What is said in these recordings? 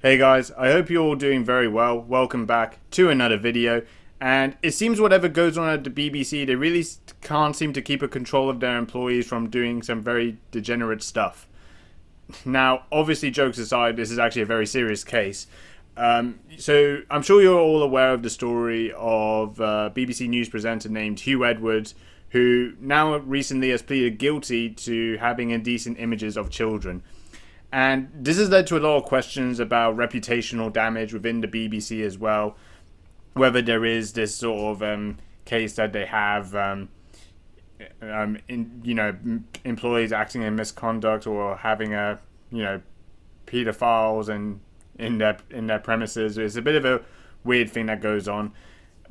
Hey guys, I hope you're all doing very well. Welcome back to another video. And it seems whatever goes on at the BBC, they really can't seem to keep a control of their employees from doing some very degenerate stuff. Now, obviously, jokes aside, this is actually a very serious case. So I'm sure you're all aware of the story of a BBC News presenter named Hugh Edwards, who now recently has pleaded guilty to having indecent images of children. And this has led to a lot of questions about reputational damage within the BBC as well. Whether there is this sort of case that they have, employees acting in misconduct or having pedophiles and in their premises. It's a bit of a weird thing that goes on,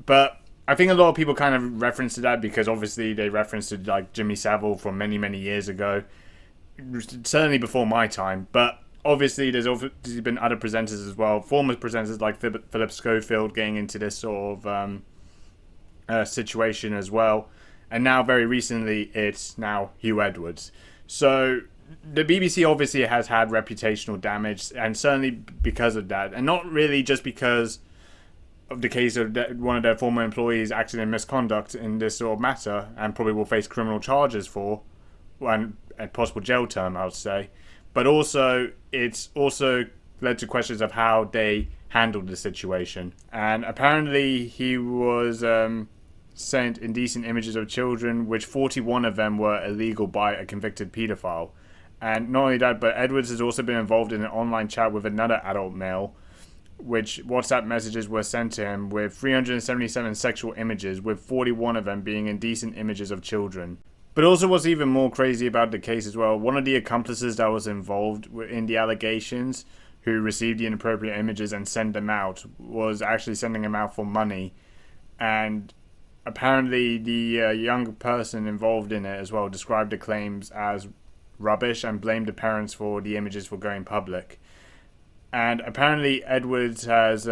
but I think a lot of people kind of reference to that because obviously they referenced to like Jimmy Savile from many years ago. Certainly before my time, but obviously there's been other presenters as well, former presenters like Philip Schofield getting into this sort of situation as well, and now very recently it's now Hugh Edwards. So the BBC obviously has had reputational damage, and certainly because of that, and not really just because of the case of one of their former employees acting in misconduct in this sort of matter, and probably will face criminal charges for and a possible jail term, I would say. But also, it's also led to questions of how they handled the situation. And apparently, he was sent indecent images of children, which 41 of them were illegal by a convicted paedophile. And not only that, but Edwards has also been involved in an online chat with another adult male, which WhatsApp messages were sent to him with 377 sexual images, with 41 of them being indecent images of children. But also what's even more crazy about the case as well, one of the accomplices that was involved in the allegations, who received the inappropriate images and sent them out, was actually sending them out for money. And apparently the young person involved in it as well described the claims as rubbish and blamed the parents for the images for going public. And apparently Edwards has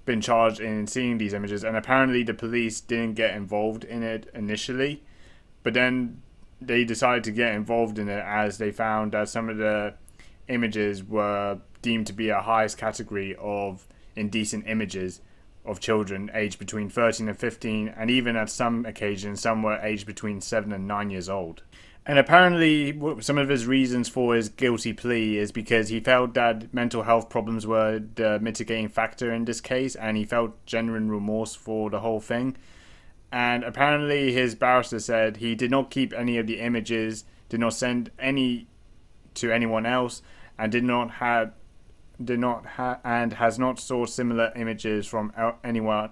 been charged in seeing these images, and apparently the police didn't get involved in it initially. But then they decided to get involved in it as they found that some of the images were deemed to be a highest category of indecent images of children aged between 13 and 15, and even at some occasions, some were aged between 7 and 9 years old. And apparently, some of his reasons for his guilty plea is because he felt that mental health problems were the mitigating factor in this case, and he felt genuine remorse for the whole thing. And apparently his barrister said he did not keep any of the images, did not send any to anyone else, and and has not sought similar images from anywhere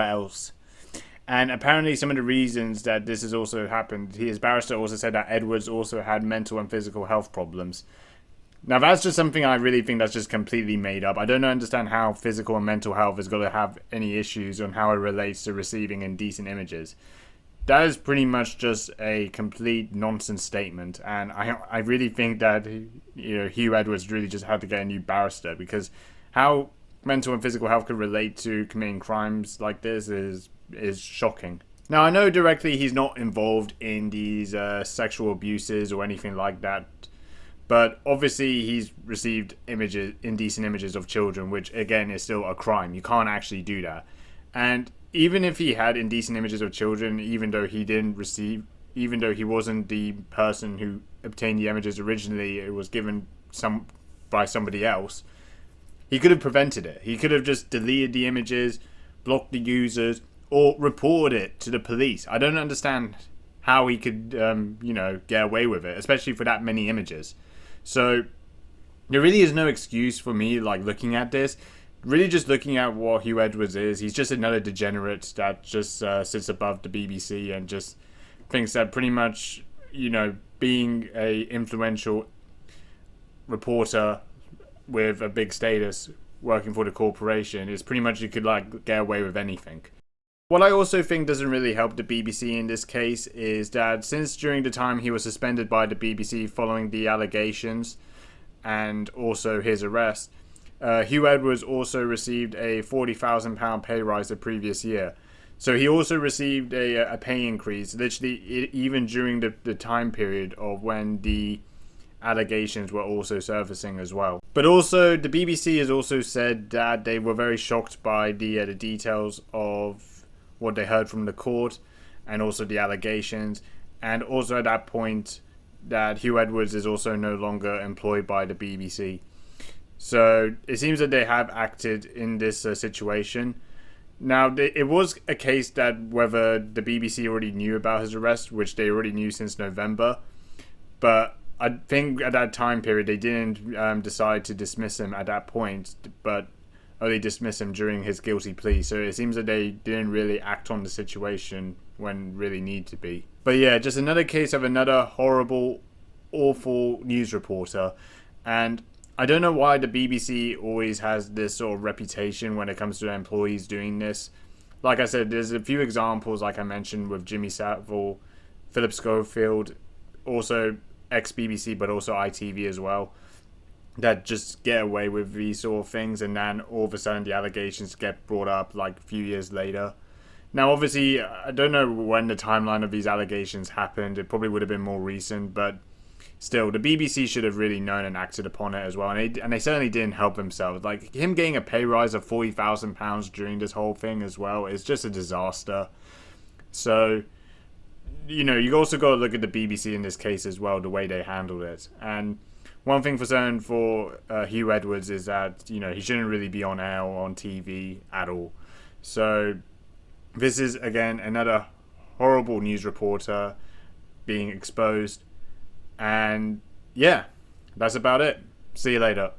else. And apparently some of the reasons that this has also happened, his barrister also said that Edwards also had mental and physical health problems. Now that's just something I really think that's just completely made up. I don't understand how physical and mental health is going to have any issues on how it relates to receiving indecent images. That is pretty much just a complete nonsense statement, and I really think that Hugh Edwards really just had to get a new barrister, because how mental and physical health could relate to committing crimes like this is shocking. Now I know directly he's not involved in these sexual abuses or anything like that. But obviously he's received indecent images of children, which again is still a crime. You can't actually do that. And even if he had indecent images of children, even though he wasn't the person who obtained the images originally, it was given by somebody else, he could have prevented it. He could have just deleted the images, blocked the users, or reported it to the police. I don't understand how he could, get away with it, especially for that many images. So there really is no excuse for me, looking at this. Really just looking at what Hugh Edwards is. He's just another degenerate that just sits above the BBC and just thinks that pretty much, being a influential reporter with a big status working for the corporation is pretty much you could get away with anything. What I also think doesn't really help the BBC in this case is that since during the time he was suspended by the BBC following the allegations and also his arrest, Hugh Edwards also received a £40,000 pay rise the previous year. So he also received a pay increase, literally even during the time period of when the allegations were also surfacing as well. But also, the BBC has also said that they were very shocked by the details of what they heard from the court and also the allegations. And also at that point, that Hugh Edwards is also no longer employed by the BBC. So it seems that they have acted in this situation. Now, it was a case that whether the BBC already knew about his arrest, which they already knew since November, but I think at that time period they didn't decide to dismiss him at that point, but only dismiss him during his guilty plea. So it seems that they didn't really act on the situation when really need to be. But yeah, just another case of another horrible, awful news reporter. And I don't know why the BBC always has this sort of reputation when it comes to their employees doing this. Like I said, there's a few examples, like I mentioned, with Jimmy Savile, Philip Schofield, also ex-BBC, but also ITV as well, that just get away with these sort of things, and then all of a sudden the allegations get brought up like a few years later. Now, obviously, I don't know when the timeline of these allegations happened. It probably would have been more recent, but still, the BBC should have really known and acted upon it as well, and they certainly didn't help themselves. Like, him getting a pay rise of £40,000 during this whole thing as well is just a disaster. So, you also got to look at the BBC in this case as well, the way they handled it. And one thing for certain for Hugh Edwards is that, he shouldn't really be on air or on TV at all. So this is, again, another horrible news reporter being exposed. And yeah, that's about it. See you later.